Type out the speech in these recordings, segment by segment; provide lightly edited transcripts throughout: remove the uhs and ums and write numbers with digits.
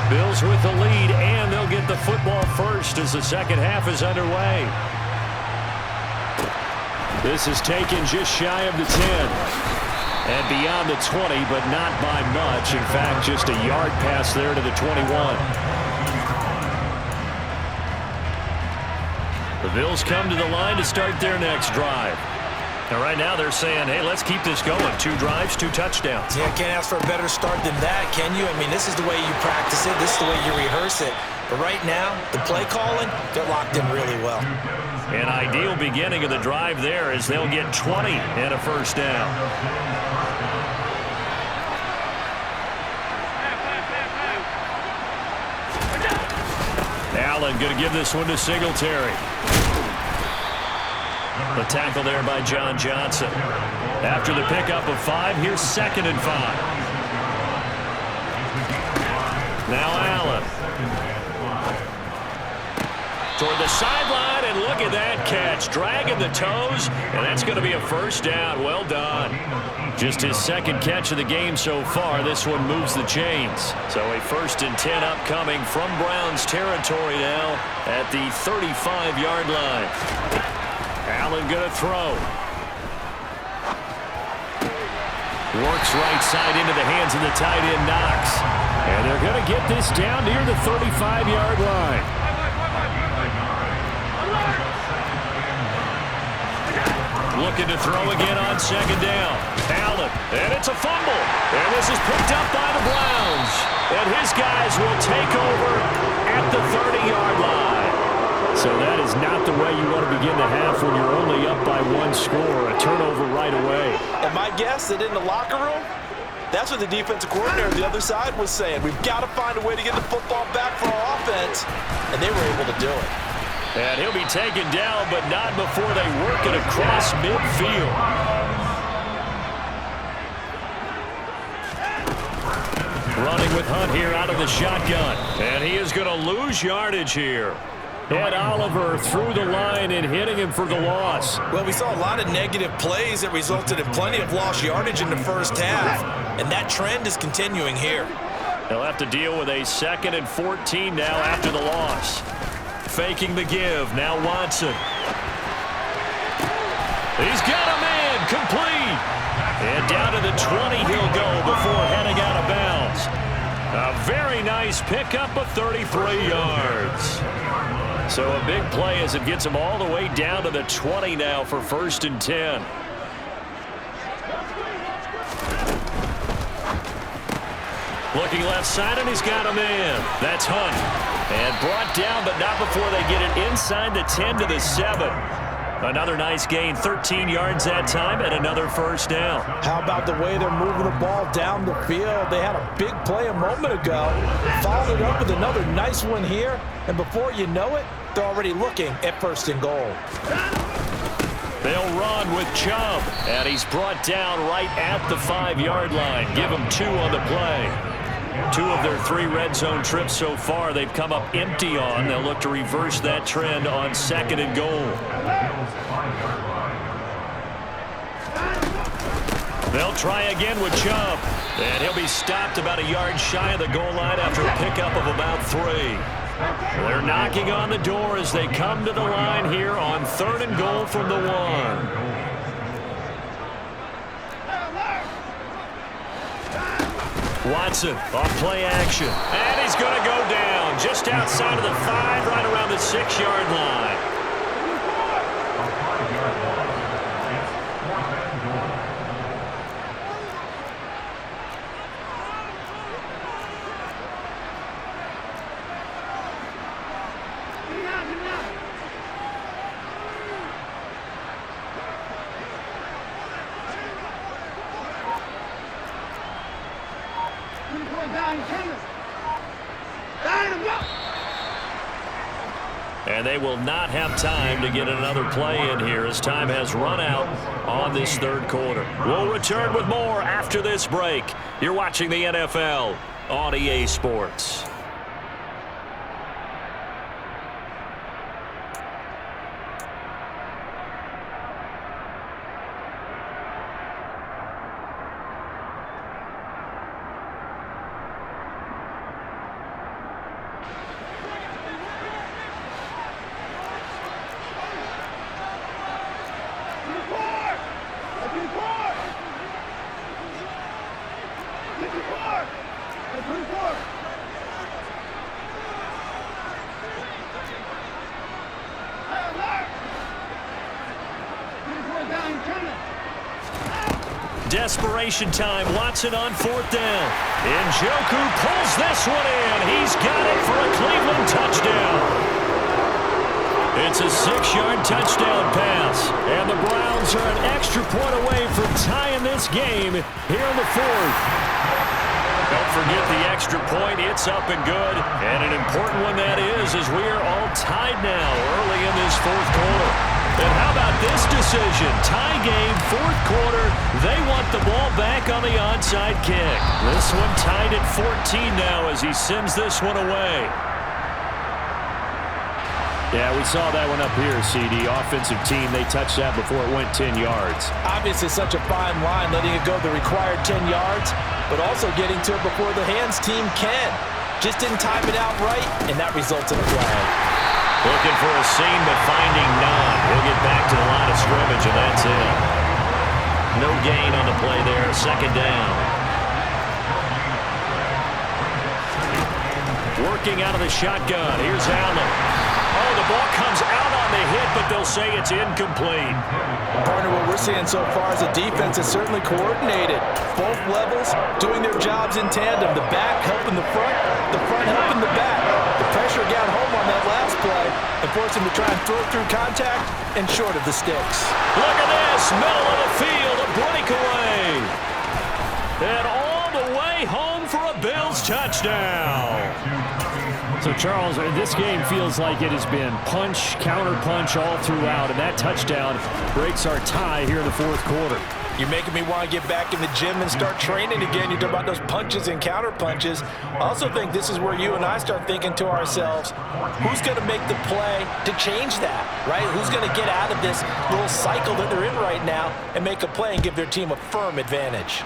Bills with the lead, and they'll get the football first as the second half is underway. This is taken just shy of the 10. And beyond the 20, but not by much. In fact, just a yard pass there to the 21. The Bills come to the line to start their next drive. And right now they're saying, hey, let's keep this going. 2 drives, 2 touchdowns. Yeah, can't ask for a better start than that, can you? I mean, this is the way you practice it. This is the way you rehearse it. But right now, the play calling, they're locked in really well. An ideal beginning of the drive there as they'll get 20 and a first down. Allen going to give this one to Singletary. The tackle there by John Johnson. After the pickup of 5, here's 2nd and 5. Now Allen. Toward the sideline, and look at that catch. Dragging the toes, and that's going to be a first down. Well done. Just his 2nd catch of the game so far. This one moves the chains. So a 1st and 10 upcoming from Browns territory now at the 35-yard line. Allen going to throw. Works right side into the hands of the tight end, Knox. And they're going to get this down near the 35-yard line. Looking to throw again on 2nd down. Allen, and it's a fumble. And this is picked up by the Browns. And his guys will take over at the 30-yard line. So that is not the way you want to begin the half when you're only up by 1 score. A turnover right away. And my guess that in the locker room, that's what the defensive coordinator on the other side was saying. We've got to find a way to get the football back for our offense. And they were able to do it. And he'll be taken down, but not before they work it across midfield. Running with Hunt here out of the shotgun. And he is going to lose yardage here. And Oliver through the line and hitting him for the loss. Well, we saw a lot of negative plays that resulted in plenty of lost yardage in the first half. And that trend is continuing here. They'll have to deal with a 2nd and 14 now after the loss. Faking the give. Now Watson. He's got a man complete. And down to the 20 he'll go before heading out of bounds. A very nice pickup of 33 yards. So a big play as it gets him all the way down to the 20 now for 1st and 10. Looking left side, and he's got a man. That's Hunt. And brought down, but not before they get it inside the 10 to the 7. Another nice gain, 13 yards that time, and another first down. How about the way they're moving the ball down the field? They had a big play a moment ago. Followed it up with another nice one here. And before you know it, they're already looking at 1st and goal. They'll run with Chubb. And he's brought down right at the 5-yard line. Give him 2 on the play. 2 of their 3 red zone trips so far they've come up empty on. They'll look to reverse that trend on 2nd and goal. They'll try again with Chubb. And he'll be stopped about a yard shy of the goal line after a pickup of about 3. They're knocking on the door as they come to the line here on 3rd and goal from the 1. Watson off play action. And he's going to go down just outside of the 5, right around the 6-yard line. And they will not have time to get another play in here as time has run out on this 3rd quarter. We'll return with more after this break. You're watching the NFL on EA Sports. desperation time. Watson on 4th down. Njoku pulls this one in. He's got it for a Cleveland touchdown. It's a 6-yard touchdown pass. And the Browns are an extra point away from tying this game here in the 4th. Don't forget the extra point. It's up and good. And an important one that is, as we are all tied now early in this 4th quarter. And how about this decision? Tie game, 4th quarter. They want the ball back on the onside kick. This one tied at 14 now as he sends this one away. Yeah, we saw that one up here, CD. Offensive team, they touched that before it went 10 yards. Obviously such a fine line, letting it go the required 10 yards, but also getting to it before the hands team can. Just didn't time it out right, and that results in a flag. Looking for a seam, but finding none. He'll get back to the line of scrimmage, and that's it. No gain on the play there. 2nd down. Working out of the shotgun. Here's Allen. Oh, the ball comes out on the hit, but they'll say it's incomplete. Partner, what we're seeing so far is the defense is certainly coordinated. Both levels doing their jobs in tandem. The back helping the front helping the back. The pressure got home on that last play and forced him to try and throw through contact and short of the sticks. Look at this, middle of the field, a breakaway. And all the way home for a Bills touchdown. So, Charles, this game feels like it has been punch, counter-punch all throughout, and that touchdown breaks our tie here in the 4th quarter. You're making me want to get back in the gym and start training again. You talk about those punches and counter punches. I also think this is where you and I start thinking to ourselves, who's going to make the play to change that, right? Who's going to get out of this little cycle that they're in right now and make a play and give their team a firm advantage?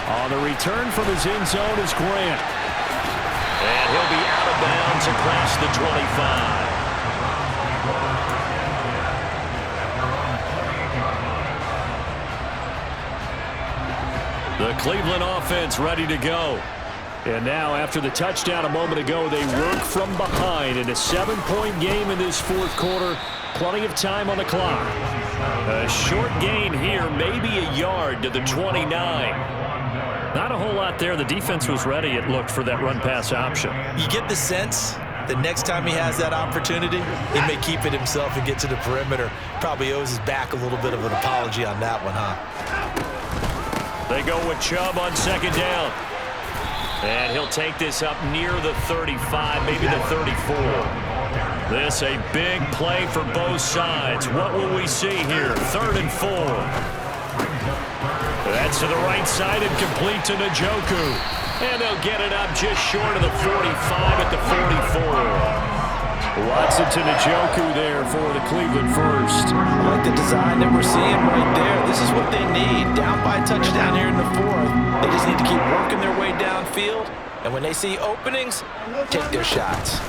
On the return from his end zone is Grant. And he'll be out of bounds across the 25. The Cleveland offense ready to go. And now, after the touchdown a moment ago, they work from behind in a 7-point game in this 4th quarter. Plenty of time on the clock. A short gain here, maybe a yard to the 29. Not a whole lot there. The defense was ready, it looked, for that run-pass option. You get the sense that next time he has that opportunity, he may keep it himself and get to the perimeter. Probably owes his back a little bit of an apology on that one, huh? They go with Chubb on 2nd down. And he'll take this up near the 35, maybe the 34. This a big play for both sides. What will we see here? 3rd and 4. That's to the right side and complete to Njoku. And they'll get it up just short of the 45 at the 44. Watson to Njoku there for the Cleveland first. I like the design that we're seeing right there. This is what they need. Down by a touchdown here in the 4th. They just need to keep working their way downfield. And when they see openings, take their shots.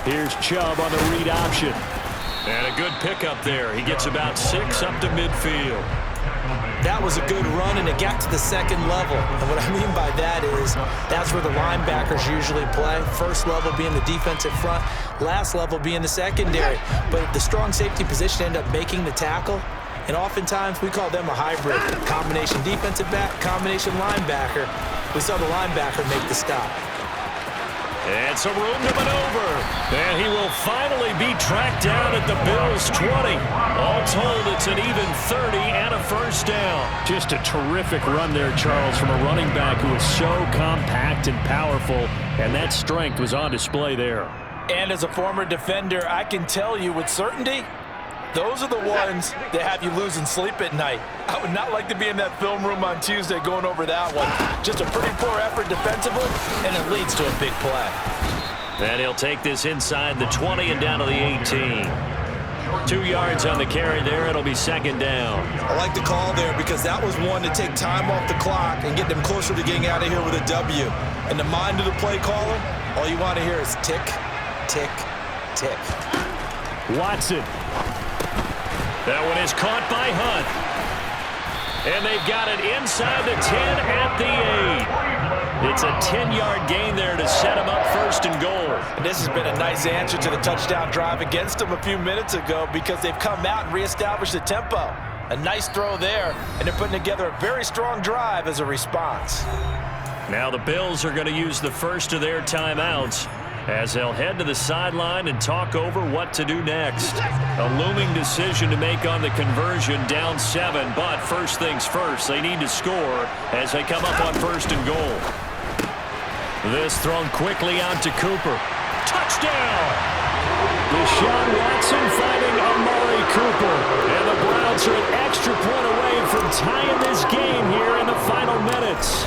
Here's Chubb on the read option. And a good pickup there. He gets about 6 up to midfield. That was a good run, and it got to the 2nd level. And what I mean by that is that's where the linebackers usually play. First level being the defensive front, last level being the secondary. But the strong safety position ended up making the tackle, and oftentimes we call them a hybrid. Combination defensive back, combination linebacker. We saw the linebacker make the stop. And some room to maneuver. And he will finally be tracked down at the Bills' 20. All told, it's an even 30 and a 1st down. Just a terrific run there, Charles, from a running back who is so compact and powerful, and that strength was on display there. And as a former defender, I can tell you with certainty, those are the ones that have you losing sleep at night. I would not like to be in that film room on Tuesday going over that one. Just a pretty poor effort defensively, and it leads to a big play. And he'll take this inside the 20 and down to the 18. 2 yards on the carry there. It'll be 2nd down. I like the call there because that was one to take time off the clock and get them closer to getting out of here with a W. In the mind of the play caller, all you want to hear is tick, tick, tick. Watson. That one is caught by Hunt. And they've got it inside the 10 at the 8. It's a 10-yard gain there to set him up 1st and goal. And this has been a nice answer to the touchdown drive against them a few minutes ago because they've come out and reestablished the tempo. A nice throw there, and they're putting together a very strong drive as a response. Now the Bills are going to use the first of their timeouts as they'll head to the sideline and talk over what to do next. A looming decision to make on the conversion, down 7, but first things first, they need to score as they come up on 1st and goal. This thrown quickly out to Cooper. Touchdown! Deshaun Watson finding Amari Cooper. And the Browns are an extra point away from tying this game here in the final minutes.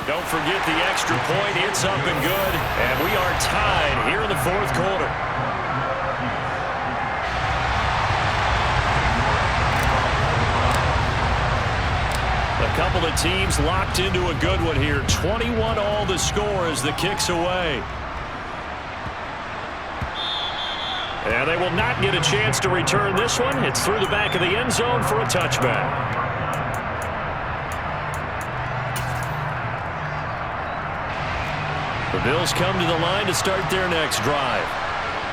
Don't forget the extra point. It's up and good. And we are tied here in the 4th quarter. A couple of teams locked into a good one here. 21 all the score as the kick's away. And they will not get a chance to return this one. It's through the back of the end zone for a touchback. The Bills come to the line to start their next drive.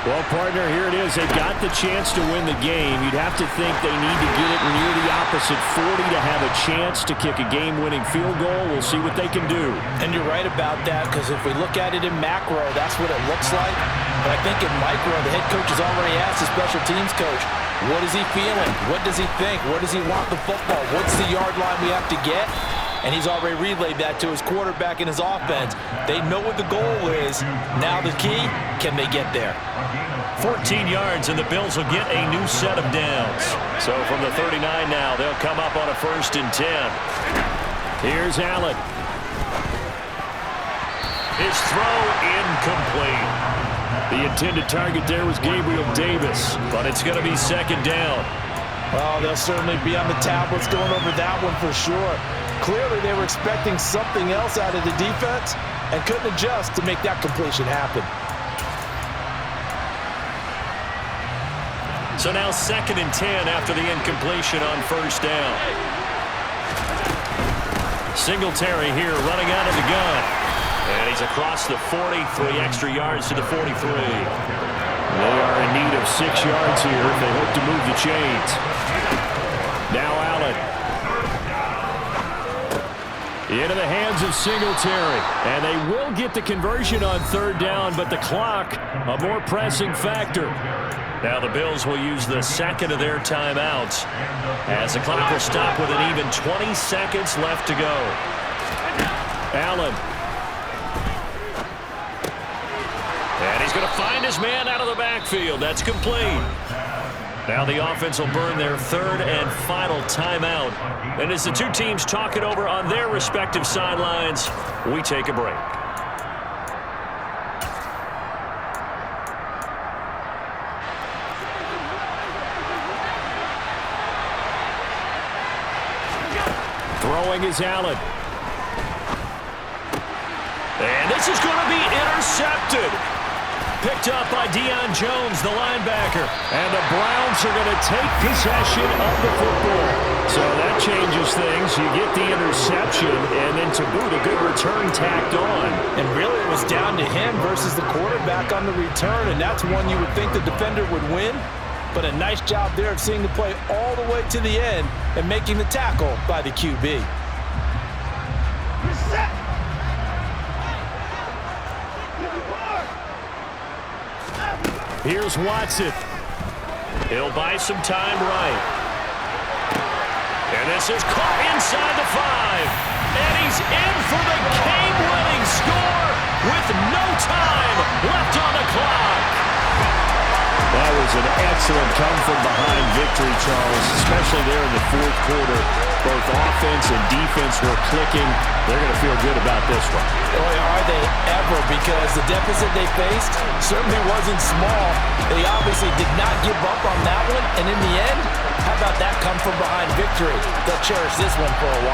Well, partner, here it is. They've got the chance to win the game. You'd have to think they need to get it near the opposite 40 to have a chance to kick a game-winning field goal. We'll see what they can do. And you're right about that, because if we look at it in macro, that's what it looks like. But I think in micro, the head coach has already asked the special teams coach, what is he feeling? What does he think? Where does he want the football? What's the yard line we have to get? And he's already relayed that to his quarterback and his offense. They know what the goal is. Now the key, can they get there? 14 yards, and the Bills will get a new set of downs. So from the 39 now, they'll come up on a 1st and 10. Here's Allen. His throw incomplete. The intended target there was Gabriel Davis, but it's going to be 2nd down. Well, they'll certainly be on the tablets going over that one for sure. Clearly, they were expecting something else out of the defense and couldn't adjust to make that completion happen. So now 2nd and 10 after the incompletion on 1st down. Singletary here running out of the gun. And he's across the 40, 3 extra yards to the 43. They are in need of 6 yards here if they hope to move the chains. Now Allen. Into the hands of Singletary. And they will get the conversion on 3rd down, but the clock, a more pressing factor. Now the Bills will use the 2nd of their timeouts as the clock will stop with an even 20 seconds left to go. Allen. And he's going to find his man out of the backfield. That's complete. Now the offense will burn their 3rd and final timeout. And as the two teams talk it over on their respective sidelines, we take a break. Throwing is Allen. And this is going to be intercepted. Picked up by Deion Jones, the linebacker. And the Browns are going to take possession of the football. So that changes things. You get the interception, and then to boot, a good return tacked on. And really it was down to him versus the quarterback on the return, and that's one you would think the defender would win. But a nice job there of seeing the play all the way to the end and making the tackle by the QB. Here's Watson. He'll buy some time right. And this is caught inside the 5. And he's in for the game-winning score with no time left on the clock. That was an excellent come-from-behind victory, Charles, especially there in the 4th quarter. Both offense and defense were clicking. They're going to feel good about this one. Boy, are they ever, because the deficit they faced certainly wasn't small. They obviously did not give up on that one, and in the end, how about that come-from-behind victory? They'll cherish this one for a while.